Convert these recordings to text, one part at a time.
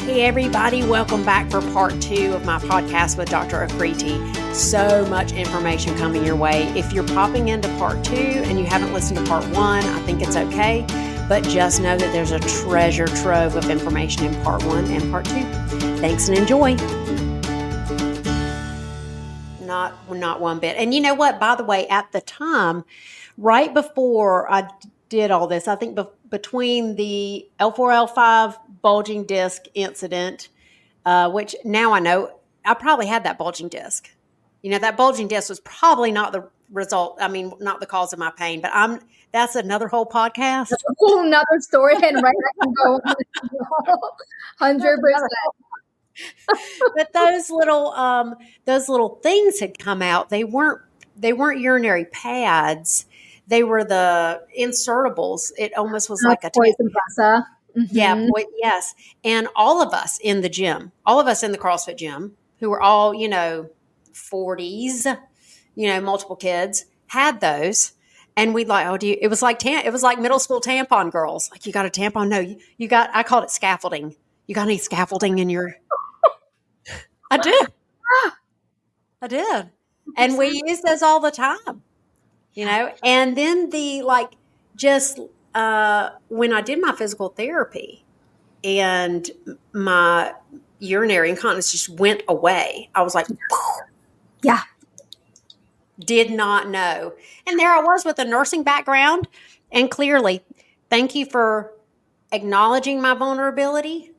Hey everybody, welcome back for part 2 of my podcast with Dr. Aakriti. So much information coming your way. If you're popping into part 2 and you haven't listened to part 1, I think it's okay, but just know that there's a treasure trove of information in part 1 and part 2. Thanks and enjoy. Not one bit. And you know what, by the way, at the time, right before I did all this, I think between the L4, L5 bulging disc incident, which now I know I probably had that bulging disc. You know, that bulging disc was probably not the result. I mean, not the cause of my pain, but that's another whole podcast. That's a whole nother story. And right, I can go 100%. But those little things had come out. They weren't urinary pads. They were the insertables. It almost was like a poison blessa. Mm-hmm. Yeah, yes. And all of us in the gym, all of us in the CrossFit gym, who were all, 40s, multiple kids, had those. And we'd like, it was like middle school tampon girls. Like, you got a tampon? No, I called it scaffolding. You got any scaffolding in your... I did. And we use those all the time, and then when I did my physical therapy and my urinary incontinence just went away, I was like, yeah, did not know. And there I was with a nursing background. And clearly, thank you for acknowledging my vulnerability.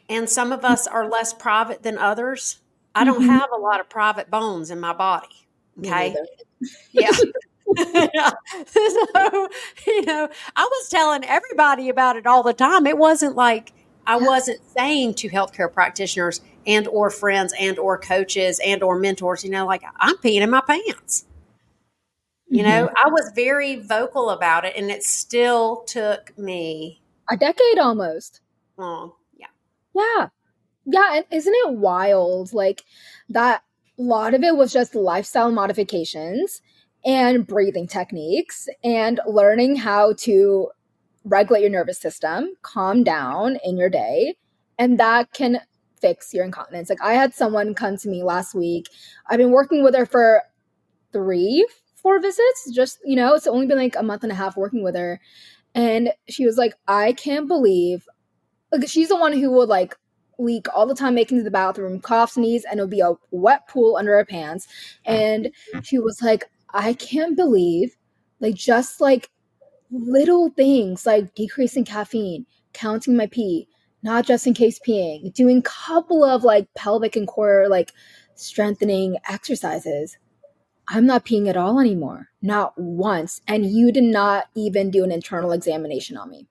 And some of us are less private than others. I don't have a lot of private bones in my body. Okay. Yeah. So, I was telling everybody about it all the time. It wasn't like I wasn't saying to healthcare practitioners and or friends and or coaches and or mentors, like, I'm peeing in my pants. I was very vocal about it, and it still took me a decade almost. Long. Yeah. And isn't it wild? Like, that a lot of it was just lifestyle modifications and breathing techniques and learning how to regulate your nervous system, calm down in your day, and that can fix your incontinence. Like, I had someone come to me last week. I've been working with her for 3-4 visits. Just, it's only been like a month and a half working with her. And she was like, I can't believe... Like, she's the one who would leak all the time, making to the bathroom, cough, sneeze, and it would be a wet pool under her pants. And she was like, I can't believe just little things like decreasing caffeine, counting my pee, not just in case peeing, doing a couple of pelvic and core strengthening exercises. I'm not peeing at all anymore. Not once. And you did not even do an internal examination on me.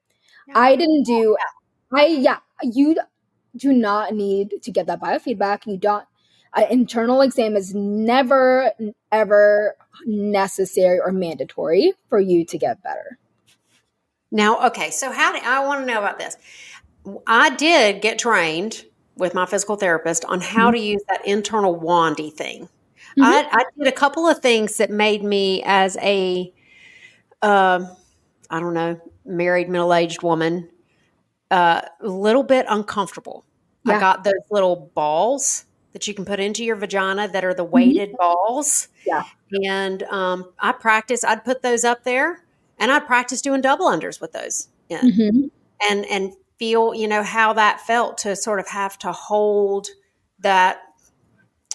I didn't do... you do not need to get that biofeedback. You don't. An internal exam is never, ever necessary or mandatory for you to get better. Now, okay, so I want to know about this. I did get trained with my physical therapist on how to use that internal wandy thing. I did a couple of things that made me, as a, married, middle-aged woman, a little bit uncomfortable. Yeah. I got those little balls that you can put into your vagina that are the weighted balls. Yeah. And I'd put those up there, and I'd practice doing double unders with those in. And feel, how that felt to sort of have to hold that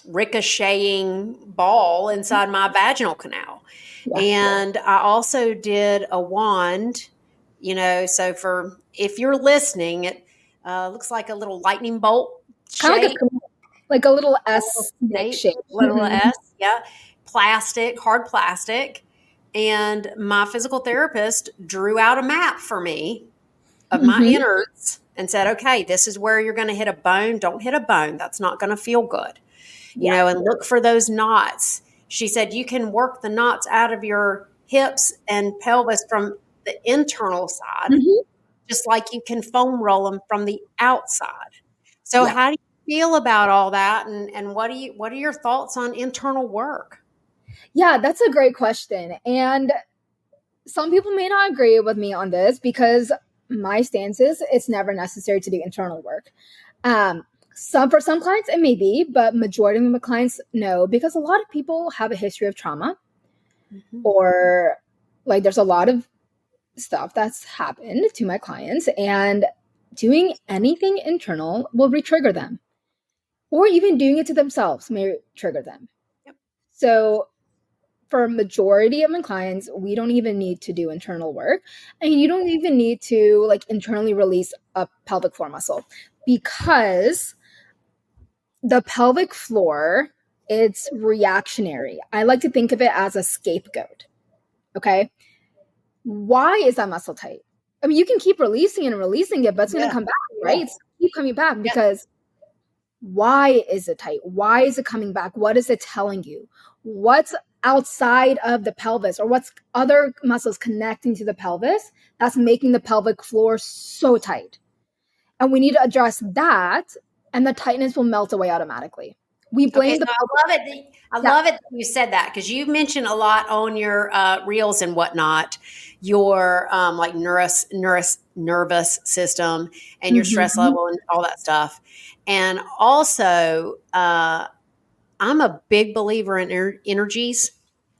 ricocheting ball inside my vaginal canal. Yeah. And I also did a wand, so if you're listening, it looks like a little lightning bolt shape. Like a little S shape. Little S, yeah. Hard plastic. And my physical therapist drew out a map for me of my innards and said, okay, this is where you're going to hit a bone. Don't hit a bone. That's not going to feel good. And look for those knots. She said, you can work the knots out of your hips and pelvis from the internal side, just like you can foam roll them from the outside. So how do you feel about all that? And what are your thoughts on internal work? Yeah, that's a great question. And some people may not agree with me on this because my stance is it's never necessary to do internal work. For some clients it may be, but majority of my clients no, because a lot of people have a history of trauma, or like there's a lot of stuff that's happened to my clients, and doing anything internal will re-trigger them, or even doing it to themselves may trigger them. Yep. So for a majority of my clients, we don't even need to do internal work, and you don't even need to like internally release a pelvic floor muscle, because the pelvic floor, it's reactionary. I like to think of it as a scapegoat. Okay. Why is that muscle tight? I mean, you can keep releasing it and releasing it, but it's going to come back, right? It's keep coming back, because why is it tight? Why is it coming back? What is it telling you? What's outside of the pelvis, or what's other muscles connecting to the pelvis that's making the pelvic floor so tight? And we need to address that, and the tightness will melt away automatically. We blame I love it. I love it that you said that, because you mentioned a lot on your reels and whatnot, your like nervous system and your stress level and all that stuff. And also, I'm a big believer in energies.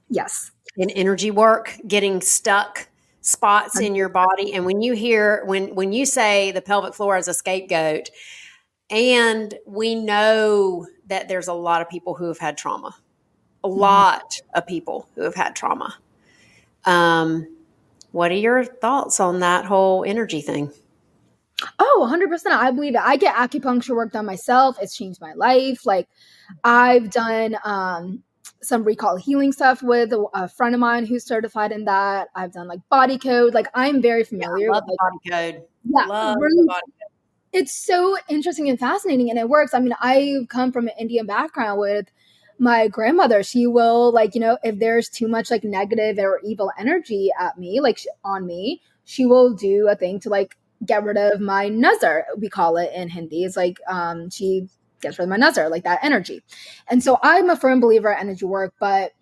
Yes. In energy work, getting stuck spots in your body. And when you hear, when you say the pelvic floor as a scapegoat, and we know that there's a lot of people who have had trauma, a lot of people who have had trauma. What are your thoughts on that whole energy thing? Oh, 100%. I believe it. I get acupuncture work done myself. It's changed my life. Like, I've done some recall healing stuff with a friend of mine who's certified in that. I've done like body code. Like, I'm very familiar. Yeah, I love the body code. Yeah, Love really, the body code. it's so interesting and fascinating, and it works. I mean, I come from an Indian background with my grandmother. She will, like, if there's too much like negative or evil energy at me, like on me, she will do a thing to like get rid of my nazar. We call it in Hindi. It's like she gets rid of my nazar, like that energy. And so I'm a firm believer in energy work, but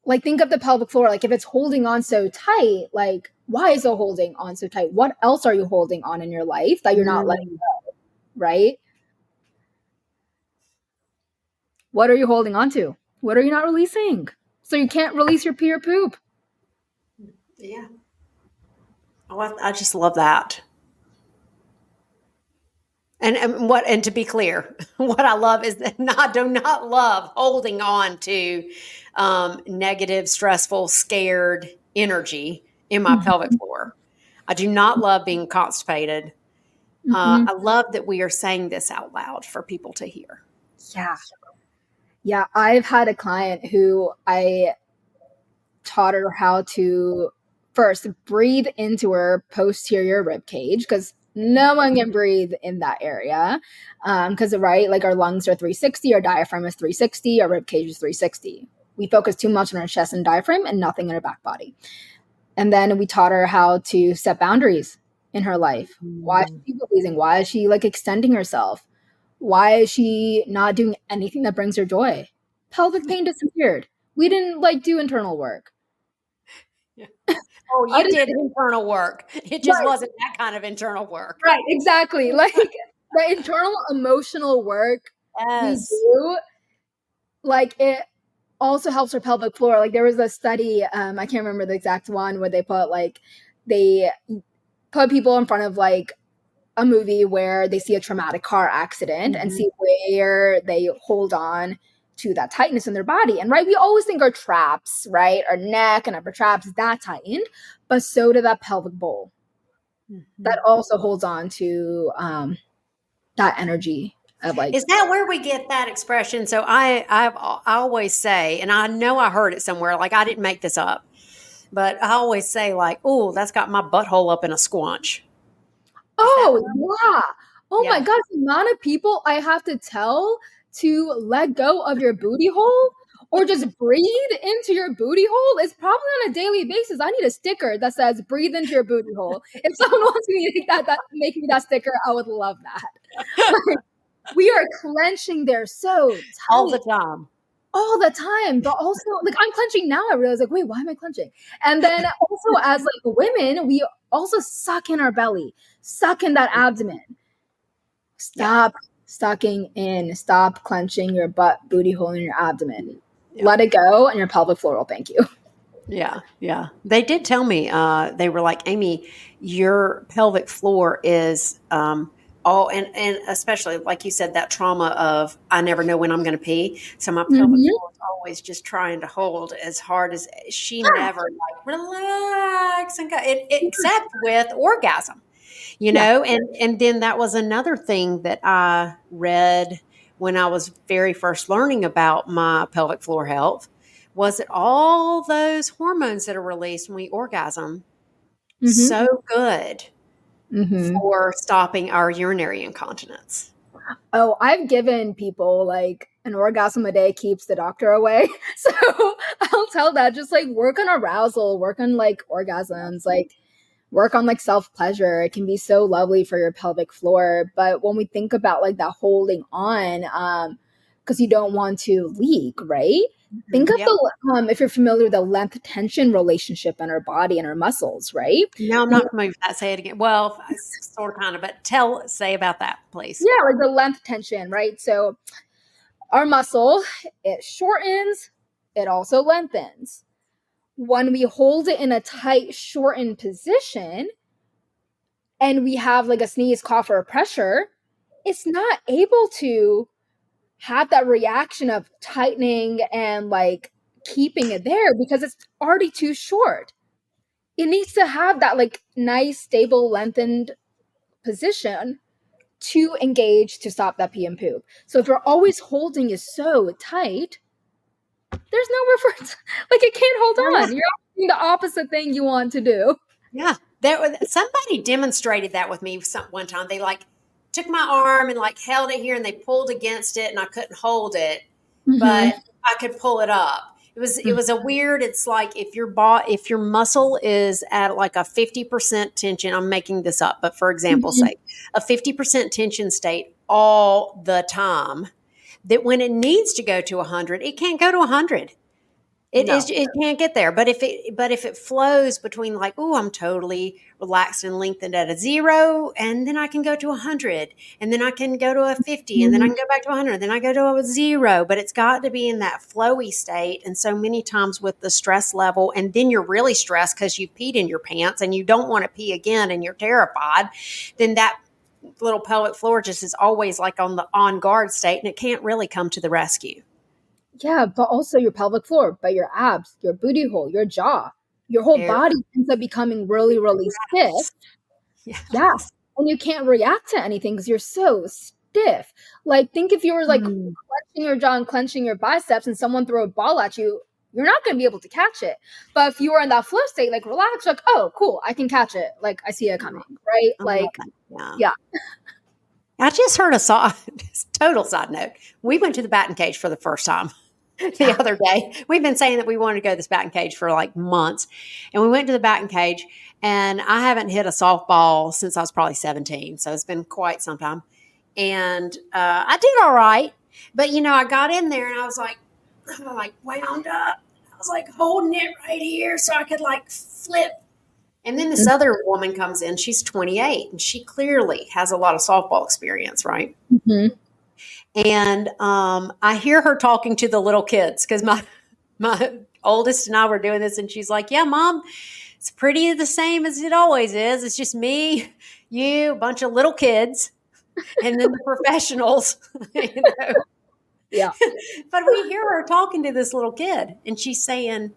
like, think of the pelvic floor. Like, if it's holding on so tight, like, why is it holding on so tight? What else are you holding on in your life that you're not letting go? Right? What are you holding on to? What are you not releasing? So you can't release your pee or poop. Yeah. Oh, I just love that. And to be clear, what I love is that I do not love holding on to negative, stressful, scared energy in my pelvic floor. I do not love being constipated. I love that we are saying this out loud for people to hear. Yeah. Yeah. I've had a client who I taught her how to first breathe into her posterior rib cage, because no one can breathe in that area. Because, right, like our lungs are 360, our diaphragm is 360, our rib cage is 360. We focus too much on our chest and diaphragm and nothing in our back body. And then we taught her how to set boundaries in her life. Why is she people pleasing? Why is she like extending herself? Why is she not doing anything that brings her joy? Pelvic pain disappeared. We didn't like do internal work. Oh, you did internal work. It just wasn't that kind of internal work. Right, exactly. Like the internal emotional work we do, like it also helps our pelvic floor. Like there was a study, I can't remember the exact one, where they put people in front of like a movie where they see a traumatic car accident and see where they hold on to that tightness in their body. And right, we always think our traps, right, our neck and upper traps, that tightened, but so did that pelvic bowl. That also holds on to that energy of like. Is that where we get that expression? So I always say, and I know I heard it somewhere, like I didn't make this up, but I always say like, oh, that's got my butthole up in a squanch. Oh, yeah. Oh my gosh, the amount of people I have to tell to let go of your booty hole or just breathe into your booty hole is probably on a daily basis. I need a sticker that says breathe into your booty hole. If someone wants me to make me that sticker, I would love that. Like, we are clenching there so tight. All the time. All the time. But also, like, I'm clenching now. I realize, like, wait, why am I clenching? And then also as like women, we also suck in our belly, suck in that abdomen. Yeah. Stop sucking in. Stop clenching your butt, booty hole, and your abdomen. Yeah. Let it go, and your pelvic floor will thank you. Yeah, yeah. They did tell me, they were like, Amy, your pelvic floor is all, and especially like you said, that trauma of I never know when I'm going to pee. So my pelvic Mm-hmm. floor is always just trying to hold as hard as she never like relax and go, except with orgasm, Yeah. and then that was another thing that I read when I was very first learning about my pelvic floor health was that all those hormones that are released when we orgasm Mm-hmm. so good Mm-hmm. for stopping our urinary incontinence. Oh, I've given people like an orgasm a day keeps the doctor away. So I'll tell that just like work on arousal, work on like orgasms, like work on like self pleasure. It can be so lovely for your pelvic floor. But when we think about like that holding on, because you don't want to leak, right? Think of Yep. the if you're familiar with the length tension relationship in our body and our muscles, right? No, I'm not familiar with that. Say it again. Well, sort of, kind of, but say about that, please. Yeah, like the length tension, right? So our muscle, it shortens, it also lengthens. When we hold it in a tight, shortened position, and we have like a sneeze, cough, or a pressure, it's not able to have that reaction of tightening and like keeping it there because it's already too short. It needs to have that like nice, stable, lengthened position to engage to stop that pee and poop. So if you're always holding it so tight, there's nowhere for it. Like it can't hold Oh, on. You're doing the opposite thing you want to do. yeah. Somebody demonstrated that with me one time. They like took my arm and like held it here and they pulled against it and I couldn't hold it, Mm-hmm. but I could pull it up. It was a weird, it's like if your muscle is at like a 50% tension, I'm making this up, but for example's Mm-hmm. sake, a 50% tension state all the time, that when it needs to go to 100, it can't go to 100. No. It can't get there. But if it flows between like, oh, I'm totally relaxed and lengthened at a 0, and then I can go to 100, and then I can go to a 50, and then I Mm-hmm. can go back to 100, then I go to a 0. But it's got to be in that flowy state. And so many times with the stress level, and then you're really stressed because you peed in your pants and you don't want to pee again, and you're terrified. Then that little pelvic floor just is always like on the on guard state, and it can't really come to the rescue. Yeah, but also your pelvic floor, but your abs, your booty hole, your jaw, your whole There, body ends up becoming really, really stiff. Yeah. yes. And you can't react to anything because you're so stiff. Like, think if you were like Mm. clenching your jaw and clenching your biceps and someone threw a ball at you, you're not going to be able to catch it. But if you were in that flow state, like relax, like, oh, cool, I can catch it. Like, I see it coming, right? I love Like, that. Yeah. yeah. I just heard total side note. We went to the batting cage for the first time the other day. We've been saying that we wanted to go to this batting cage for like months. And we went to the batting cage, and I haven't hit a softball since I was probably 17. So it's been quite some time. And I did all right. But, I got in there and I was like wound up. I was like holding it right here so I could like flip. And then this other woman comes in. She's 28, and she clearly has a lot of softball experience, right? Mm-hmm. And I hear her talking to the little kids because my oldest and I were doing this, and she's like, "Yeah, Mom, it's pretty the same as it always is. It's just me, you, a bunch of little kids, and then the professionals." you know. Yeah. But we hear her talking to this little kid, and she's saying,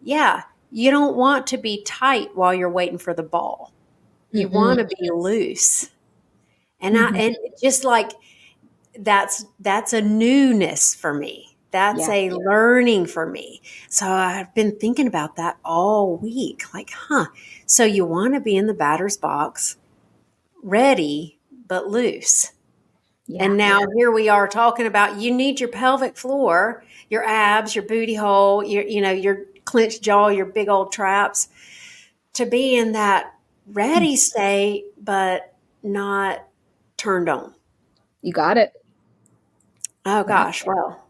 "Yeah, you don't want to be tight while you're waiting for the ball. You Mm-hmm. want to be loose." And I Mm-hmm. and just like that's a newness for me. That's Yeah. a learning for me. So I've been thinking about that all week. Like, so you want to be in the batter's box, ready but loose. Yeah. And now here we are talking about you need your pelvic floor, your abs, your booty hole, your clenched jaw, your big old traps to be in that ready state, but not turned on. You got it. Oh Yeah. gosh, well.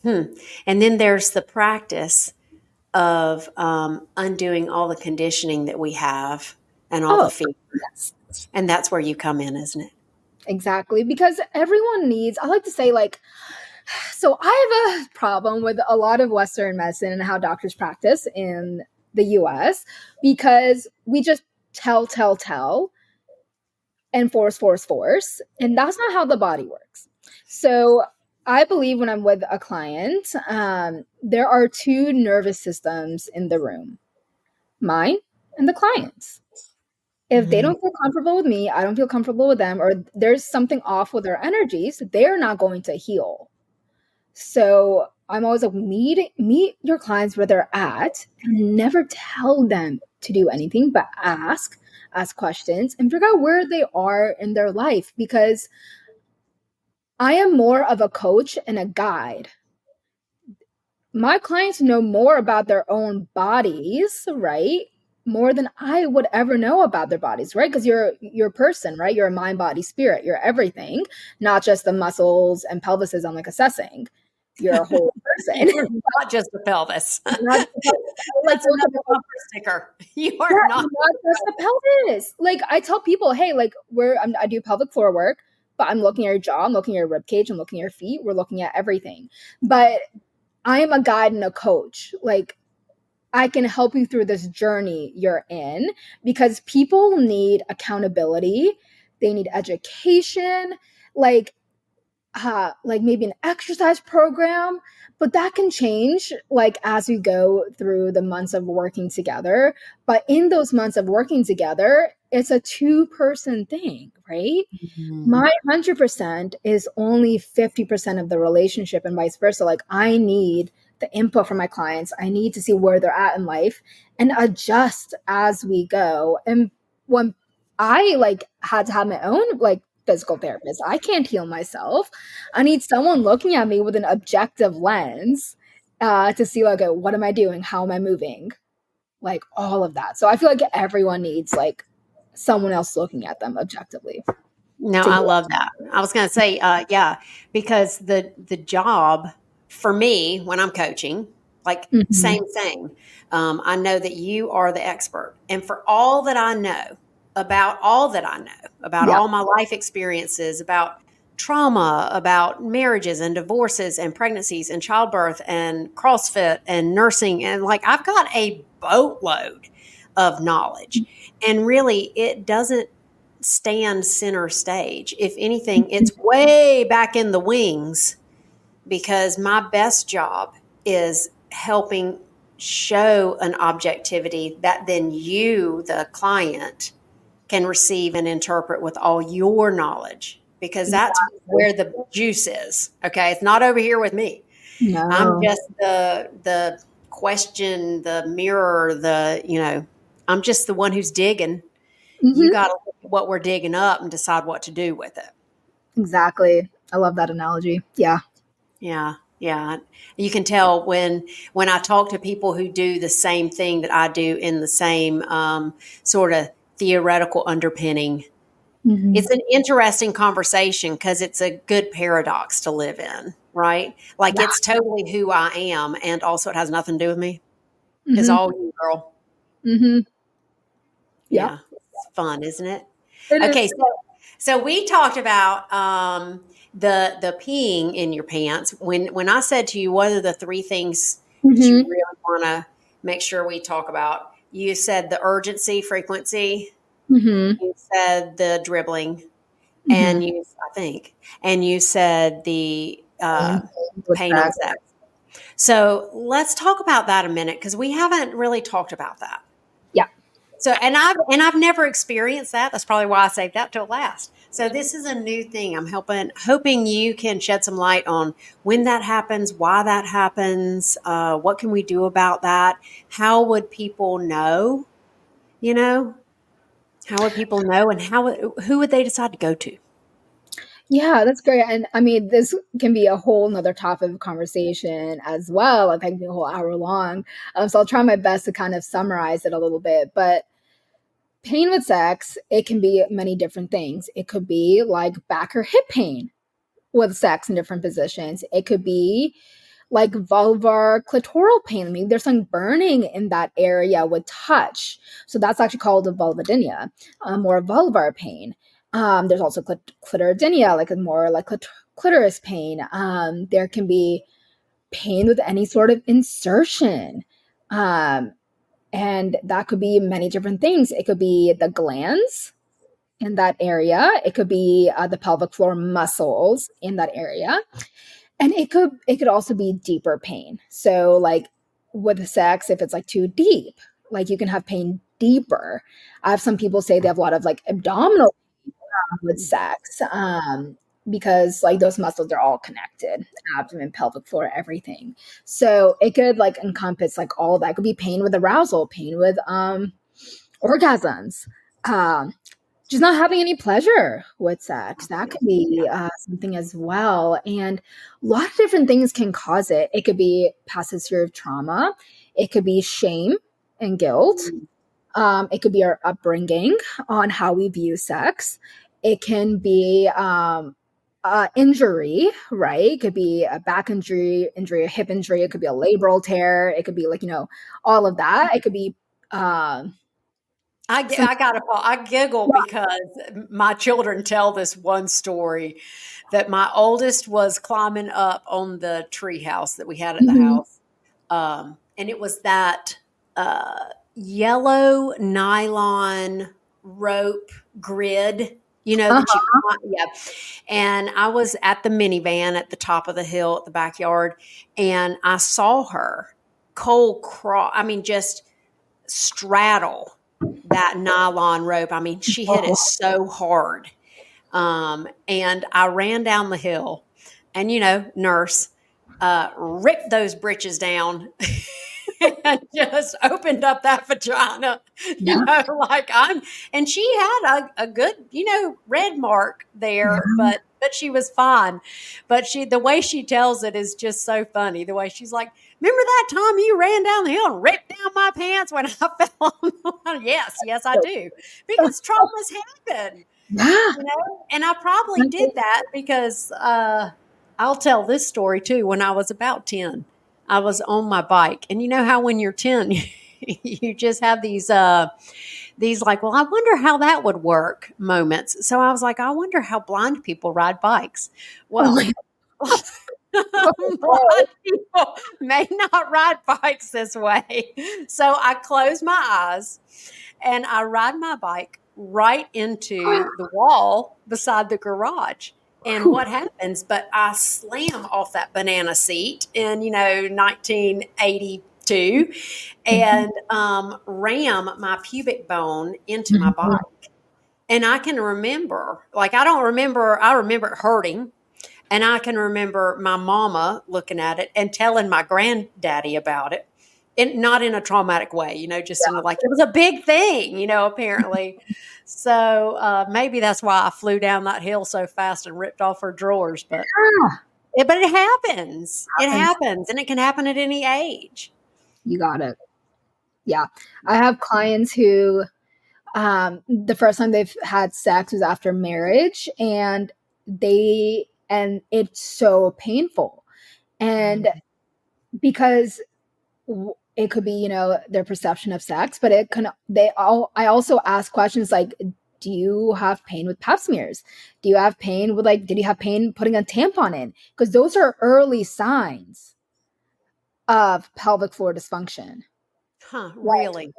And then there's the practice of undoing all the conditioning that we have and all the Oh, fear. yes. And that's where you come in, isn't it? Exactly. Because everyone needs, I like to say, like, so I have a problem with a lot of Western medicine and how doctors practice in the US because we just tell, and force. And that's not how the body works. So I believe when I'm with a client, there are two nervous systems in the room, mine and the client's. If they don't feel comfortable with me, I don't feel comfortable with them, or there's something off with their energies, they're not going to heal. So I'm always like, meet your clients where they're at and never tell them to do anything, but ask questions and figure out where they are in their life, because I am more of a coach and a guide. My clients know more about their own bodies, right? More than I would ever know about their bodies, right? Because you're a person, right? You're a mind, body, spirit. You're everything, not just the muscles and pelvises I'm like assessing. You're a whole person. You're not just a pelvis. Not just That's another bumper sticker. You are not just the pelvis. Like I tell people, hey, like I do pelvic floor work, but I'm looking at your jaw, I'm looking at your rib cage, I'm looking at your feet. We're looking at everything. But I am a guide and a coach. Like I can help you through this journey you're in, because people need accountability. They need education, like maybe an exercise program, but that can change like as we go through the months of working together. But in those months of working together, it's a two-person thing, right? My 100% is only 50% of the relationship, and vice versa. Like I need the input from my clients. I need to see where they're at in life and adjust as we go. And when I like had to have my own like physical therapist, I can't heal myself. I need someone looking at me with an objective lens to see like, what am I doing? How am I moving? Like all of that. So I feel like everyone needs like someone else looking at them objectively. No, I love that. I was going to say, yeah, because the job for me when I'm coaching, like Mhm. same thing. I know that you are the expert, and for all that I know about all that I know about Yeah. all my life experiences, about trauma, about marriages and divorces and pregnancies and childbirth and CrossFit and nursing, and like I've got a boatload of knowledge, and really it doesn't stand center stage. If anything, it's way back in the wings, because my best job is helping show an objectivity that then you, the client, can receive and interpret with all your knowledge, because that's where the juice is. Okay. It's not over here with me. I'm No. just the question, the mirror, I'm just the one who's digging. You Hmm. got to look at what we're digging up and decide what to do with it. Exactly. I love that analogy. Yeah. Yeah, yeah. You can tell when I talk to people who do the same thing that I do in the same sort of theoretical underpinning. Hmm. It's an interesting conversation because it's a good paradox to live in, right? Like Yeah. it's totally who I am, and also it has nothing to do with me. It's Hmm. all you, girl. Hmm. Yep. Yeah, it's fun, isn't it? It is. Okay, so we talked about the peeing in your pants. When I said to you, what are the three things that you Hmm. really want to make sure we talk about? You said the urgency, frequency. Hmm. You said the dribbling, Hmm. I think, and you said the With pain on sex. sex. So let's talk about that a minute, because we haven't really talked about that. Yeah. So, and I've never experienced that. That's probably why I saved that till last. So this is a new thing. I'm hoping you can shed some light on when that happens, why that happens, what can we do about that? How would people know? You know, how would people know, and who would they decide to go to? Yeah, that's great. And I mean, this can be a whole nother topic of conversation as well. Like, it can be a whole hour long. So I'll try my best to kind of summarize it a little bit. But pain with sex, it can be many different things. It could be like back or hip pain with sex in different positions. It could be like vulvar clitoral pain. I mean, there's some burning in that area with touch. So that's actually called a vulvodynia, or vulvar pain. There's also clitoridynia, like a more like clitoris pain. There can be pain with any sort of insertion. Um, and that could be many different things. It could be the glands in that area. It could be the pelvic floor muscles in that area. And it could also be deeper pain. So like with sex, if it's like too deep, like you can have pain deeper. I have some people say they have a lot of like abdominal with sex, because like those muscles are all connected, abdomen, pelvic floor, everything. So it could like encompass like all of that. It could be pain with arousal, pain with orgasms, just not having any pleasure with sex. That could be something as well. And a lot of different things can cause it. It could be past history of trauma. It could be shame and guilt. It could be our upbringing on how we view sex. It can be injury, right? It could be a back injury, a hip injury. It could be a labral tear. It could be like, all of that. It could be I giggle because my children tell this one story that my oldest was climbing up on the tree house that we had at the house. And it was that yellow nylon rope grid, that yeah. And I was at the minivan at the top of the hill at the backyard, and I saw her just straddle that nylon rope. I mean, she hit it so hard. And I ran down the hill and, nurse, ripped those britches down and just opened up that vagina, and she had a good, red mark there, but she was fine. But the way she tells it is just so funny. The way she's like, remember that time you ran down the hill and ripped down my pants when I fell on the line? Yes, I do. Because traumas happen. Yeah. And I probably did that because I'll tell this story too. When I was about 10, I was on my bike. And you know how when you're 10, you just have these like, well, I wonder how that would work moments. So I was like, I wonder how blind people ride bikes. Well, blind people may not ride bikes this way. So I close my eyes and I ride my bike right into the wall beside the garage. And what happens? But I slam off that banana seat in, 1982 and ram my pubic bone into my bike. And I can remember, I remember it hurting. And I can remember my mama looking at it and telling my granddaddy about it. And not in a traumatic way, just in like, it was a big thing, apparently. So maybe that's why I flew down that hill so fast and ripped off her drawers. But it happens. It happens. And it can happen at any age. You got it. Yeah. I have clients who the first time they've had sex was after marriage, and it's so painful. And because it could be, their perception of sex, but I also ask questions like, do you have pain with pap smears? Do you have pain with did you have pain putting a tampon in? Because those are early signs of pelvic floor dysfunction. Huh, really?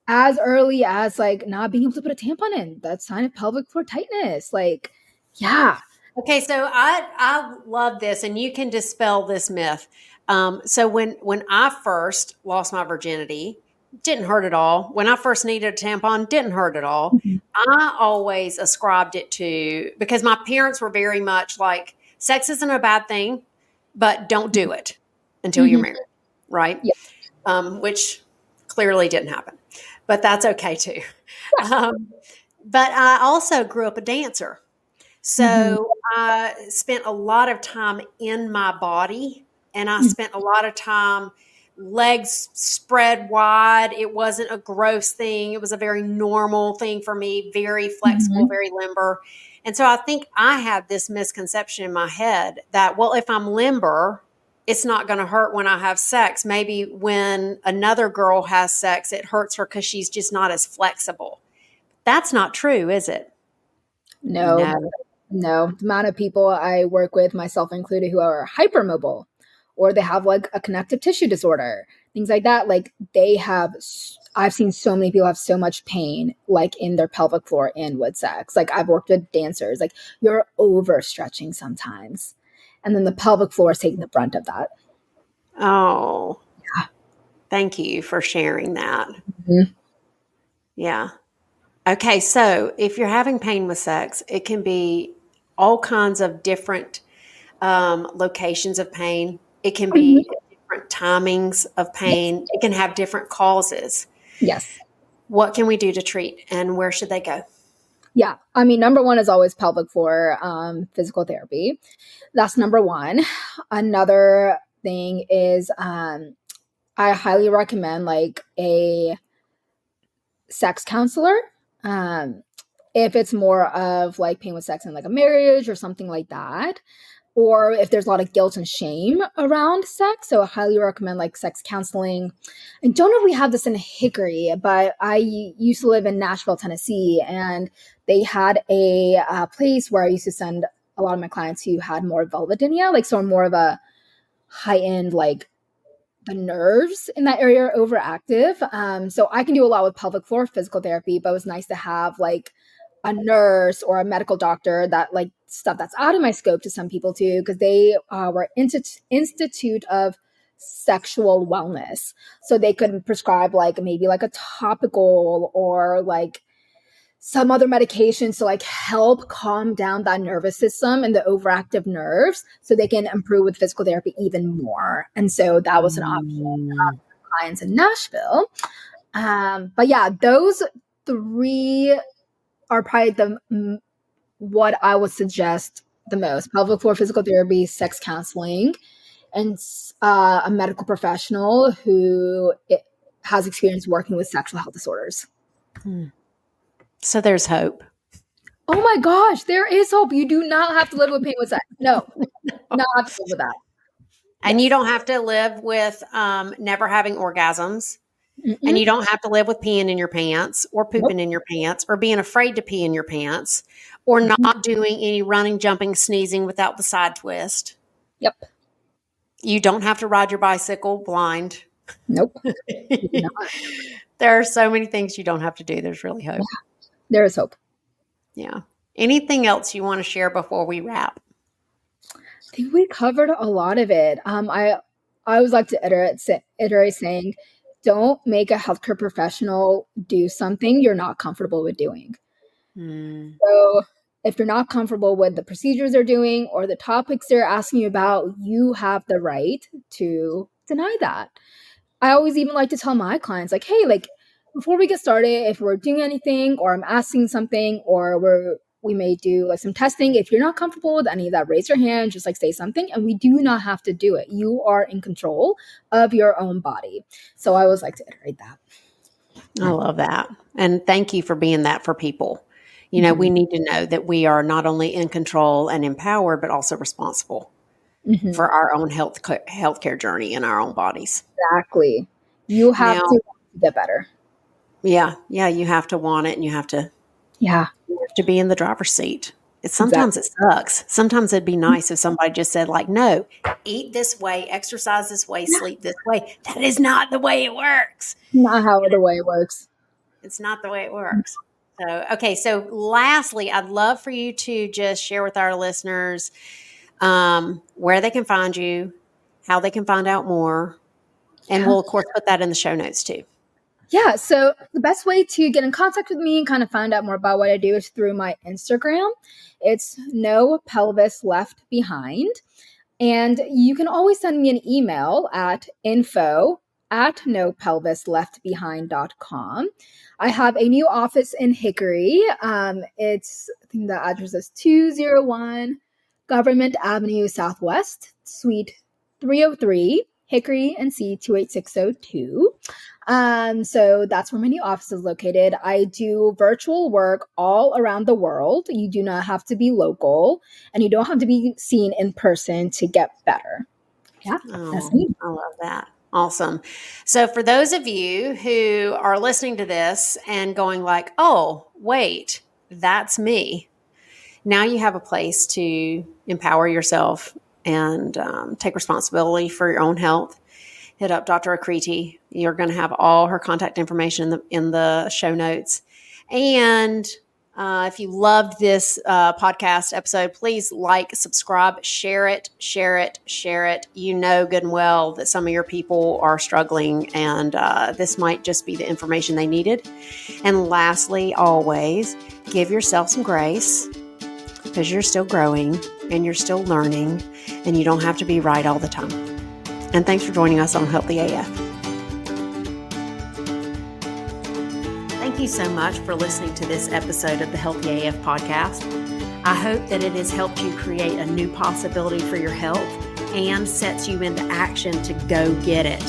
As early as not being able to put a tampon in, that's a sign of pelvic floor tightness. Yeah. Okay, so I love this, and you can dispel this myth. So when I first lost my virginity, didn't hurt at all. When I first needed a tampon, didn't hurt at all. I always ascribed it to, because my parents were very much like, sex isn't a bad thing, but don't do it until you're married, right? Yeah. Which clearly didn't happen, but that's okay too. But I also grew up a dancer. So I spent a lot of time in my body, and I spent a lot of time legs spread wide. It wasn't a gross thing. It was a very normal thing for me, very flexible, very limber. And so I think I had this misconception in my head that, well, if I'm limber, it's not going to hurt when I have sex. Maybe when another girl has sex, it hurts her because she's just not as flexible. That's not true, is it? No, No. no. The amount of people I work with, myself included, who are hypermobile or they have like a connective tissue disorder, things like that. Like they have, I've seen so many people have so much pain, like in their pelvic floor and with sex. Like I've worked with dancers, like you're overstretching sometimes. And then the pelvic floor is taking the brunt of that. Oh, thank you for sharing that. Mhm. Yeah. Okay. So if you're having pain with sex, it can be all kinds of different locations of pain. It can be different timings of pain. It can have different causes. Yes. What can we do to treat and where should they go? Yeah. I mean, number one is always pelvic floor physical therapy. That's number one. Another thing is I highly recommend like a sex counselor. Um, if it's more of like pain with sex in like a marriage or something like that, or if there's a lot of guilt and shame around sex. So I highly recommend like sex counseling. I don't know if we have this in Hickory, but I used to live in Nashville, Tennessee, and they had a place where I used to send a lot of my clients who had more vulvodynia, like so more of a high end like the nerves in that area are overactive. So I can do a lot with pelvic floor physical therapy, but it was nice to have like a nurse or a medical doctor that like stuff that's out of my scope to some people too, because they were institute of sexual wellness. So they could prescribe like maybe like a topical or like some other medications to like help calm down that nervous system and the overactive nerves so they can improve with physical therapy even more. And so that was an option for clients in Nashville. But yeah, those three are probably what I would suggest the most: pelvic floor physical therapy, sex counseling, and a medical professional who has experience working with sexual health disorders. Hmm. So there's hope. Oh my gosh, there is hope. You do not have to live with pain with sex. No, not have to live with that. And you Yes. don't have to live with never having orgasms. And Mm-mm. you don't have to live with peeing in your pants or Nope. pooping in your pants or being afraid to pee in your pants or Mhm. not doing any running, jumping, sneezing without the side twist. Yep. You don't have to ride your bicycle blind. Nope. You do not. There are so many things you don't have to do. There's really Yeah, hope. there is hope. Yeah. Anything else you want to share before we wrap? I think we covered a lot of it. I always like to iterate saying, don't make a healthcare professional do something you're not comfortable with doing. Hmm. So if you're not comfortable with the procedures they're doing or the topics they're asking you about, you have the right to deny that. I always even like to tell my clients, like, hey, like before we get started, if we're doing anything or I'm asking something or we may do like some testing. If you're not comfortable with any of that, raise your hand, just like say something, and we do not have to do it. You are in control of your own body. So I always like to iterate that. I love that. And thank you for being that for people. You know, we Mhm. need to know that we are not only in control and empowered, but also responsible Mhm. for our own healthcare journey in our own bodies. Exactly. You have Now, to get better. yeah, you have to want it and Yeah, you have to be in the driver's seat. Sometimes exactly. it sucks. Sometimes it'd be nice if somebody just said, like, no, eat this way, exercise this way, Yeah. sleep this way. That is not the way it works. Not how the way it works. It's not the way it works. So, okay. So, lastly, I'd love for you to just share with our listeners where they can find you, how they can find out more. And Yeah. we'll, of course, put that in the show notes too. Yeah. So the best way to get in contact with me and kind of find out more about what I do is through my Instagram. It's no pelvis left behind. And you can always send me an email at info@nopelvisleftbehind.com. I have a new office in Hickory. I think the address is 201 Government Avenue Southwest, Suite 303, Hickory, NC 28602. So that's where my new office is located. I do virtual work all around the world. You do not have to be local and you don't have to be seen in person to get better. Yeah, that's Oh, me. I love that. Awesome. So for those of you who are listening to this and going like, "Oh, wait, that's me." Now you have a place to empower yourself and take responsibility for your own health. Hit up Dr. Aakriti. You're going to have all her contact information in the show notes. And if you loved this podcast episode, please like, subscribe, share it. You know good and well that some of your people are struggling, and this might just be the information they needed. And lastly, always give yourself some grace, because you're still growing and you're still learning, and you don't have to be right all the time. And thanks for joining us on Healthy AF. Thank you so much for listening to this episode of the Healthy AF podcast. I hope that it has helped you create a new possibility for your health and sets you into action to go get it.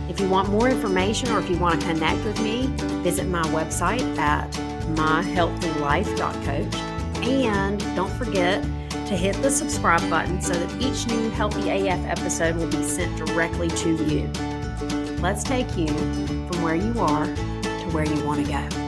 If you want more information or if you want to connect with me, visit my website at myhealthylife.coach. And don't forget to hit the subscribe button so that each new Healthy AF episode will be sent directly to you. Let's take you from where you are to where you want to go.